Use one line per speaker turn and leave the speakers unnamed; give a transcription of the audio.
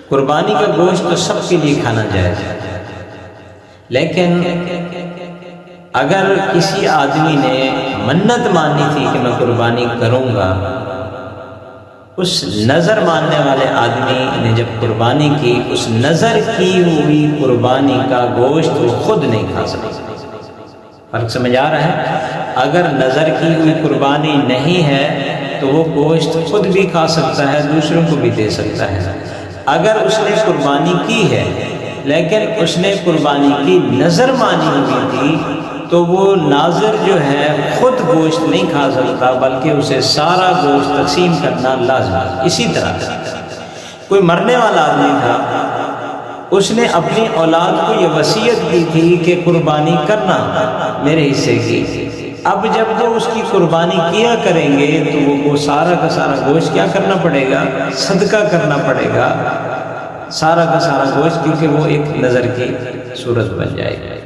قربانی کا گوشت تو سب کے لیے کھانا جائز ہے، لیکن اگر کسی آدمی نے منت مانی تھی کہ میں قربانی کروں گا، اس نظر ماننے والے آدمی نے جب قربانی کی، اس نظر کی ہوئی قربانی کا گوشت وہ خود نہیں کھا سکتا۔ فرق سمجھ آ رہا ہے؟ اگر نظر کی ہوئی قربانی نہیں ہے تو وہ گوشت خود بھی کھا سکتا ہے، دوسروں کو بھی دے سکتا ہے۔ اگر اس نے قربانی کی ہے لیکن اس نے قربانی کی نظر مانی ہوئی تھی تو وہ ناظر جو ہے خود گوشت نہیں کھا سکتا، بلکہ اسے سارا گوشت تقسیم کرنا لازم ہے۔ اسی طرح کوئی مرنے والا آدمی تھا، اس نے اپنی اولاد کو یہ وصیت کی تھی کہ قربانی کرنا میرے حصے کی۔ اب جب وہ اس کی قربانی کیا کریں گے تو وہ سارا کا سارا گوشت کیا کرنا پڑے گا؟ صدقہ کرنا پڑے گا، سارا کا سارا گوشت، کیونکہ وہ ایک نظر کی صورت بن جائے گی۔